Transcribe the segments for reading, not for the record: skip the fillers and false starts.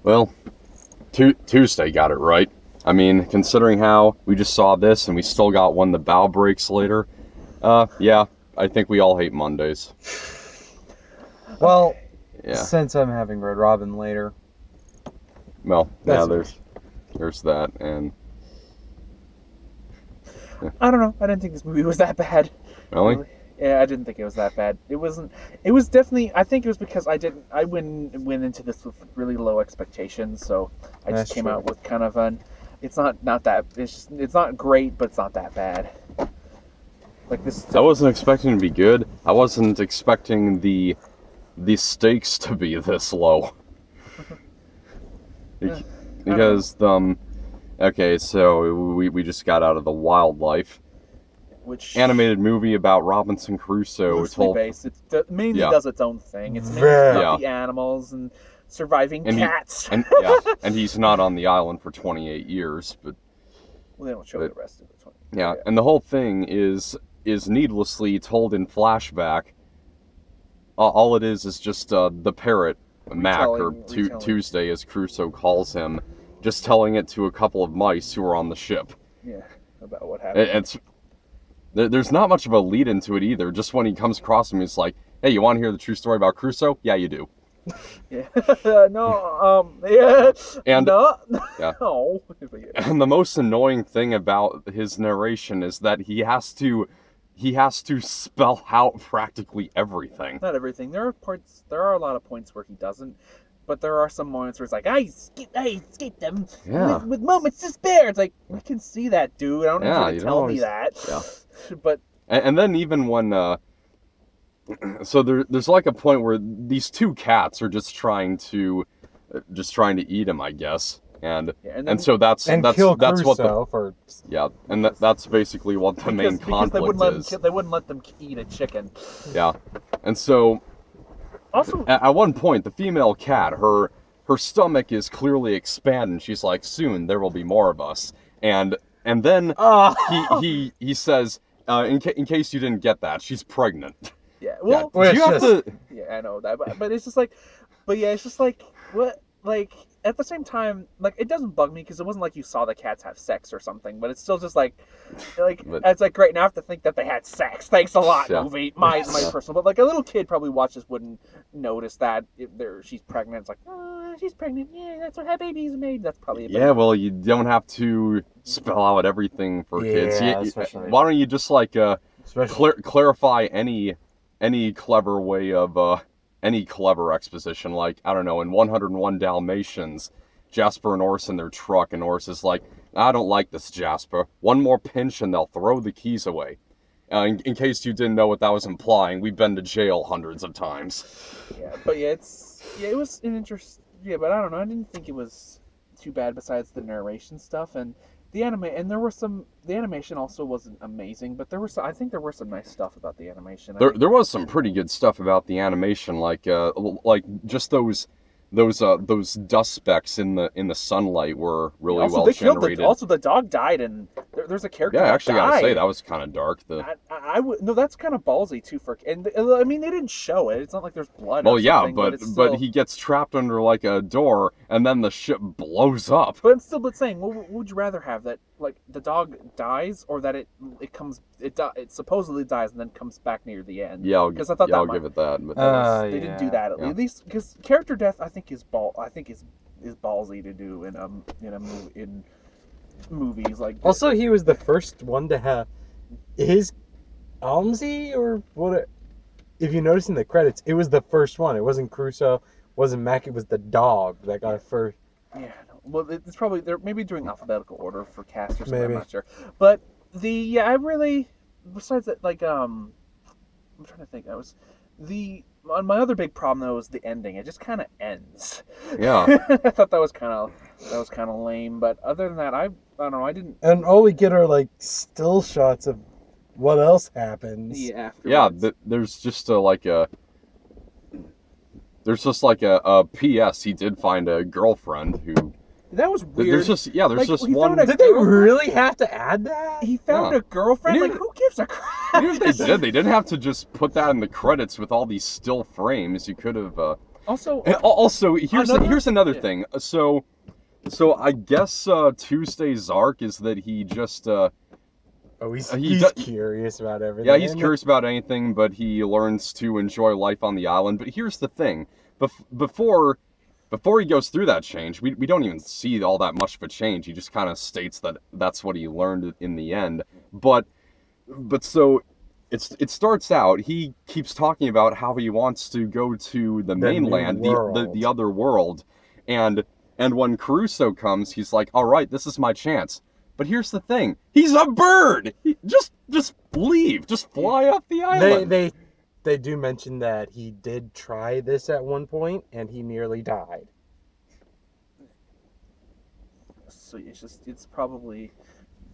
Well, Tuesday got it right. I mean, considering how we just saw this and we still got one the bow breaks later, yeah, I think we all hate Mondays. Well, yeah. Since I'm having Red Robin later. Well, yeah, there's that, and... I don't know. I didn't think this movie was that bad. Really? Yeah, I didn't think it was that bad. It wasn't. It was definitely. I think it was because I went into this with really low expectations, so I just came out with kind of an. It's not that. It's not great, but it's not that bad. Like this. I wasn't expecting to be good. I wasn't expecting the stakes to be this low. Because okay, so we just got out of the Wildlife, which animated movie about Robinson Crusoe. Loosely based. It mainly does its own thing. It's mainly about the animals and surviving cats. And he's not on the island for 28 years, but well, they don't show the rest of it. Yeah, and the whole thing is needlessly told in flashback. All it is just the parrot, Mac, or Tuesday as Crusoe calls him, just telling it to a couple of mice who are on the ship. Yeah, about what happened. There's not much of a lead into it either. Just when he comes across him, he's like, "Hey, you want to hear the true story about Crusoe? Yeah, you do." Yeah. Yeah. And no. Yeah. No. And the most annoying thing about his narration is that he has to spell out practically everything. Not everything. There are a lot of points where he doesn't, but there are some moments where it's like, I escaped them with moments to spare. It's like, I can see that, dude. I don't need you to tell me that. Yeah. But and then even when so there's like a point where these two cats are just trying to eat him, I guess. And so that's kill Crusoe what that's basically what the main conflict is. They wouldn't let them eat a chicken. Yeah, and so also at one point the female cat, her stomach is clearly expanding. She's like, soon there will be more of us. And then he says, in case you didn't get that, she's pregnant. Yeah, well, yeah, I know that, but it's just like, it's just like what. Like, at the same time, like, it doesn't bug me because it wasn't like you saw the cats have sex or something, but it's still just like it's like, great, now I have to think that they had sex. Thanks a lot, movie. My personal, but like a little kid probably watches wouldn't notice that if she's pregnant. It's like, oh, she's pregnant. Yeah, that's what her baby's made. That's probably well, you don't have to spell out everything for kids. Why don't you just like clarify any clever way of any clever exposition, like, I don't know, in 101 Dalmatians, Jasper and Orse in their truck, and Orse is like, I don't like this, Jasper. One more pinch and they'll throw the keys away. In case you didn't know what that was implying, we've been to jail hundreds of times. Yeah, but it was an interest. Yeah, but I don't know, I didn't think it was too bad besides the narration stuff, and the animation also wasn't amazing, but I think there were some nice stuff about the animation. There was some pretty good stuff about the animation, like just those dust specks in the sunlight were really well generated. Also, the dog died, and there's a character. Yeah, I actually gotta say that was kind of dark. No, that's kind of ballsy too. And I mean, they didn't show it. It's not like there's blood. Well, yeah, but he gets trapped under like a door, and then the ship blows up. But saying, what would you rather have, that like the dog dies, or that it supposedly dies and then comes back near the end? Yeah, because I thought I'll give it that. But they didn't do that at least, because character death I think is ballsy to do in movies like this. Also, he was the first one to have his Almsy, or what? If you notice in the credits, it was the first one. It wasn't Crusoe, wasn't Mac. It was the dog that got first. Yeah, well, it's probably they're maybe doing alphabetical order for cast or something. Maybe. I'm not sure, but I really, besides that, like I'm trying to think. My other big problem though was the ending. It just kind of ends. Yeah. I thought that was kind of lame. But other than that, I don't know. I didn't. And all we get are like still shots of what else happens. Yeah. Afterwards. Yeah. There's just a P.S. He did find a girlfriend who. That was weird. There's just one. Did they really have to add that? He found a girlfriend? Like, who gives a crap? They did. They didn't have to just put that in the credits with all these still frames. You could have. Also, here's another thing. So I guess Tuesday's arc is that he just he's curious about everything. Yeah, he's curious about anything, but he learns to enjoy life on the island. But here's the thing: before he goes through that change, we don't even see all that much of a change. He just kind of states that that's what he learned in the end. But so it starts out, he keeps talking about how he wants to go to the mainland, the other world, and when Crusoe comes, he's like, all right, this is my chance. But here's the thing, he's a bird. Just leave, just fly off the island. They do mention that he did try this at one point and he nearly died. So it's probably,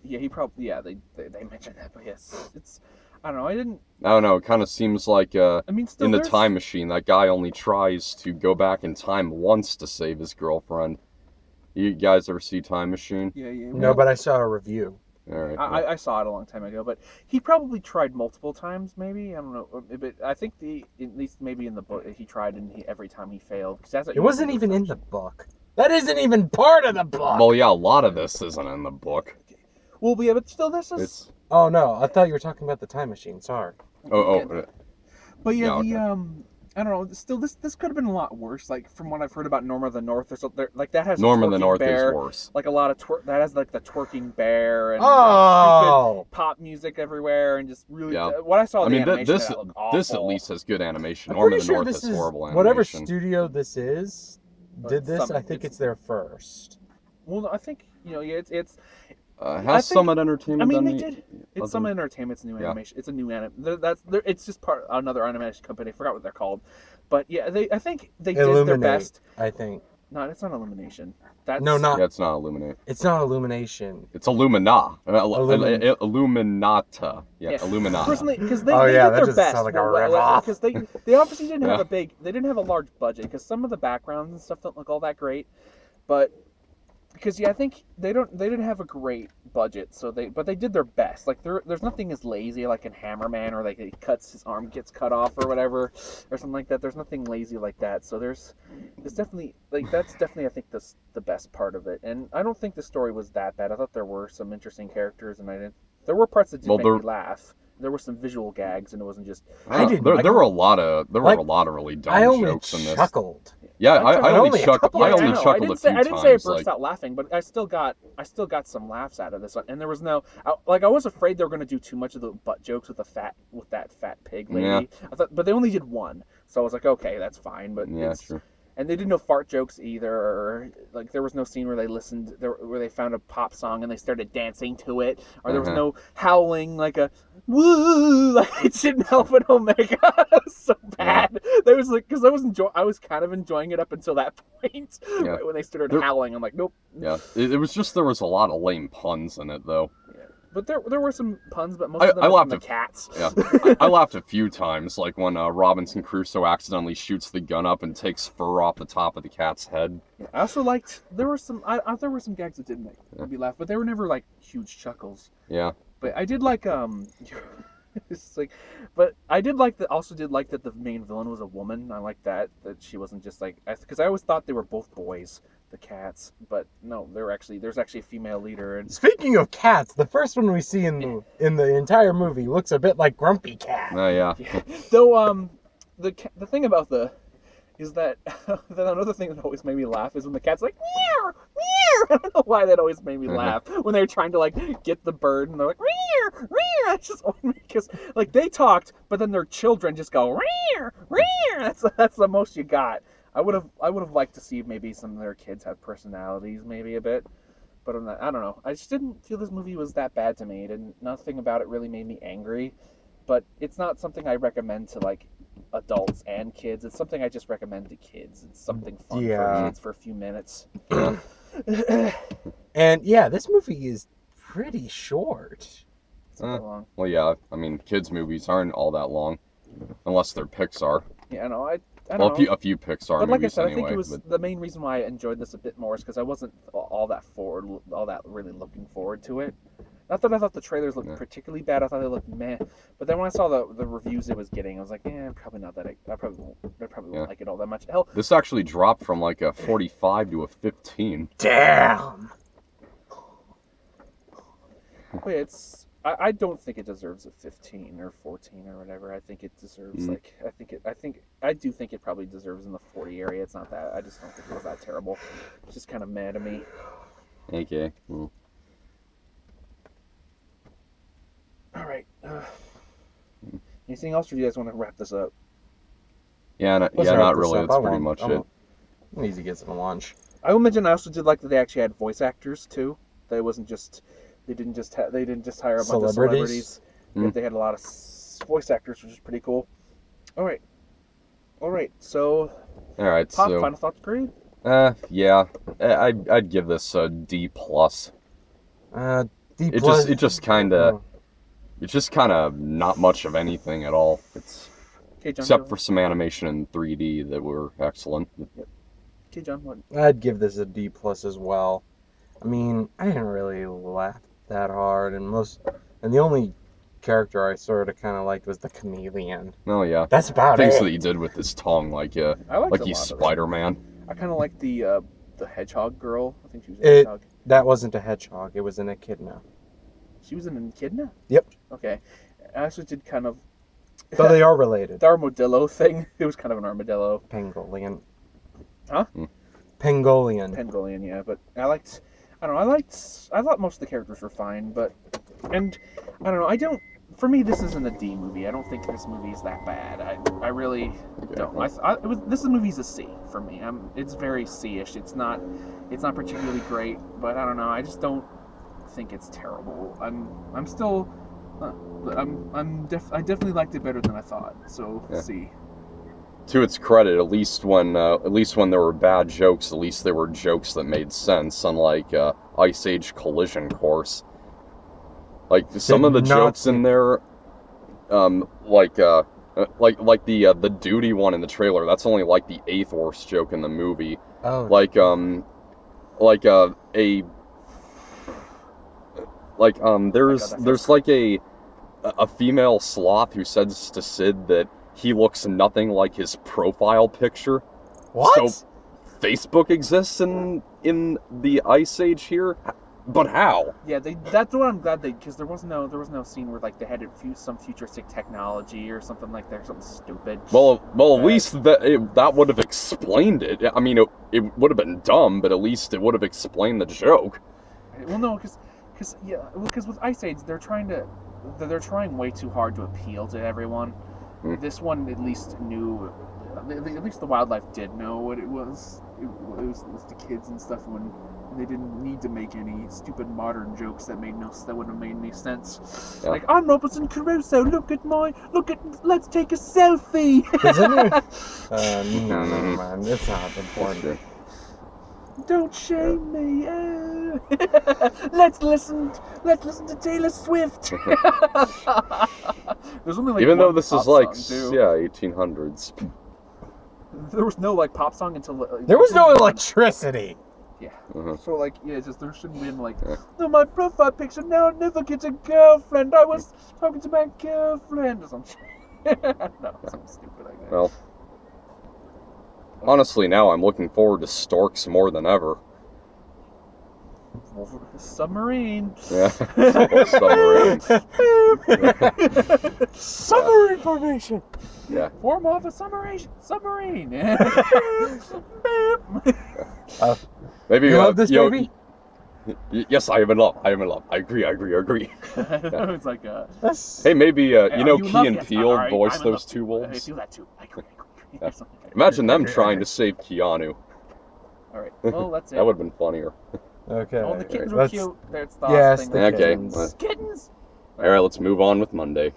they mentioned that, but yes, it's, I don't know, it kind of seems like in the time machine, that guy only tries to go back in time once to save his girlfriend. You guys ever see Time Machine? Yeah. No, but I saw a review. All right. I saw it a long time ago, but he probably tried multiple times, maybe. I don't know, but I think at least maybe in the book he tried, and every time he failed. It wasn't even in the book. That isn't even part of the book. Well, yeah, a lot of this isn't in the book. Well, yeah, but still, this is. Oh no, I thought you were talking about the Time Machine. Sorry. But yeah, I don't know. Still, this could have been a lot worse. Like from what I've heard about Norm of the North, that has Norm of the North bear, is worse. Like a lot of that has like the twerking bear and pop music everywhere, and just really what I saw. This at least has good animation. Norm of the North has horrible animation. Whatever studio this is did this. I think it's their first. Well, I think it's. Has Summit Entertainment? I mean, they did. It's Summit Entertainment. It's a new animation. It's a new it's just another animation company. I forgot what they're called, but yeah, I think they did their best. I think. No, it's not Illumination. Yeah, it's not Illuminate. It's not Illumination. It's Illumina. Illuminata. Yeah, Illuminata. Personally, because they did their best. Sound like a rip-off. Because they obviously didn't have they didn't have a large budget, because some of the backgrounds and stuff don't look all that great, but. Because I think they didn't have a great budget, but they did their best. Like there's nothing as lazy like in Hammerman, or like his arm gets cut off or whatever, or something like that. There's nothing lazy like that. So there's definitely that's definitely I think the best part of it. And I don't think the story was that bad. I thought there were some interesting characters, and there were parts that did make me laugh. There were some visual gags, and it wasn't just. There were a lot of really dumb jokes in this. Chuckled. Yeah, I only chuckled. I only chuckled a few times. I didn't say I burst out laughing, but I still got some laughs out of this one. And there was no I was afraid they were going to do too much of the butt jokes with that fat pig lady. Yeah. I thought, but they only did one, so I was like, okay, that's fine. But yeah, that's true. And they did no fart jokes either, or like there was no scene where they found a pop song and they started dancing to it, or there was no howling like a woo, like it didn't help an Omega. It was so bad. There was because I was kind of enjoying it up until that point, right when they started howling. I'm like, nope. Yeah, it was just there was a lot of lame puns in it though. But there were some puns, but most of them were from the cats. Yeah, I laughed a few times, like when Robinson Crusoe accidentally shoots the gun up and takes fur off the top of the cat's head. Yeah, I also liked there were some gags that did make me laugh, but they were never like huge chuckles. Yeah. But I did like it's like, but I did like that. Also did like that the main villain was a woman. I like that she wasn't just like, because I always thought they were both boys. The cats, but no, there's actually a female leader. And speaking of cats, the first one we see in the entire movie looks a bit like Grumpy Cat. Oh yeah. Though the thing about is that another thing that always made me laugh is when the cat's like meow meow. I don't know why that always made me laugh when they were trying to like get the bird and they're like meow meow. It's just because like they talked, but then their children just go meow meow. That's the most you got. I would have liked to see maybe some of their kids have personalities, maybe a bit, but I don't know. I just didn't feel this movie was that bad to me, and nothing about it really made me angry. But it's not something I recommend to like adults and kids. It's something I just recommend to kids. It's something fun for kids for a few minutes. And yeah, this movie is pretty short. It's not long. Well, yeah. I mean, kids' movies aren't all that long, unless they're Pixar. Yeah, no, I don't know. A few Pixar but movies like I said, anyway, I think it was the main reason why I enjoyed this a bit more is because I wasn't all that really looking forward to it. Not that I thought the trailers looked particularly bad. I thought they looked meh. But then when I saw the reviews it was getting, I was like, probably not that. I probably won't like it all that much. Hell, this actually dropped from like a 45 to a 15. Damn. Wait, I don't think it deserves a 15 or 14 or whatever. I think it deserves I do think it probably deserves in the 40 area. It's not that. I just don't think it was that terrible. It's just kind of mad to me. Okay. All right. Anything else, or do you guys want to wrap this up? Yeah, not really. That's pretty much it. I need to get some lunch. I will mention I also did like that they actually had voice actors too. That it wasn't just they didn't just hire a bunch of celebrities. They had a lot of voice actors, which is pretty cool. All right. So. All right. Pop, so. Final thoughts, grade? Yeah. I'd give this a D+. D+. It just kind of. It's just kind of not much of anything at all. It's okay, John, except for some animation in 3D that were excellent. Yep. Okay, John, what? I'd give this a D+ as well. I mean, I didn't really laugh that hard, and the only character I sort of kind of liked was the chameleon. Oh yeah, that's about things it. that he did with his tongue, like he's Spider-Man. I kind of like the hedgehog girl. I think she was a hedgehog. That wasn't a hedgehog. It was an echidna. She was an echidna? Yep. Okay. I actually did kind of... So they are related. The armadillo thing. It was kind of an armadillo. Pangolian. Huh? Pangolian. Pangolian, yeah. But I thought most of the characters were fine, but... And, I don't know, for me, this isn't a D movie. I don't think this movie is that bad. I really don't. This movie's a C for me. It's very C-ish. It's not particularly great, but I don't know. I just don't think it's terrible. I definitely liked it better than I thought. So C. To its credit, at least when there were bad jokes, at least there were jokes that made sense. Unlike Ice Age Collision Course, like some of the jokes in there, like the duty one in the trailer. That's only like the 8th worst joke in the movie. Oh. There's like a female sloth who says to Sid that he looks nothing like his profile picture. What? So Facebook exists in the Ice Age here, but how? Yeah, that's what I'm glad because there was no scene where like they had some futuristic technology or something like that, something stupid. Well, at least that would have explained it. I mean, it would have been dumb, but at least it would have explained the joke. Well, no, because with Ice Age they're trying way too hard to appeal to everyone. This one at least knew, at least the wildlife did know what it was. It was the kids and stuff when they didn't need to make any stupid modern jokes that wouldn't have made any sense. Yeah. Like, I'm Robinson Crusoe. Let's take a selfie. Isn't it? No, man, it's not important. Don't shame me. Let's listen to Taylor Swift. There's only like even though this is like 1800s. There was no like pop song until there was no electricity. Yeah. So like it's just there shouldn't be like no, my profile picture now I'll never get a girlfriend. I was talking to my girlfriend or something. No, something stupid like that. Well, honestly, now I'm looking forward to Storks more than ever. Submarine. Yeah. Submarine. Submarine formation. Yeah. Form of a submarine. Maybe you love this baby? Yes, I am in love. I agree. Yeah. It's like hey, maybe Key and Peele voiced those two wolves. I feel that too. I agree. Yeah. Imagine them trying to save Keanu. All right. Well, that's it. That would have been funnier. Okay. Oh, the kittens were cute. That's the yes, thing. the okay. Kittens. All right, let's move on with Monday.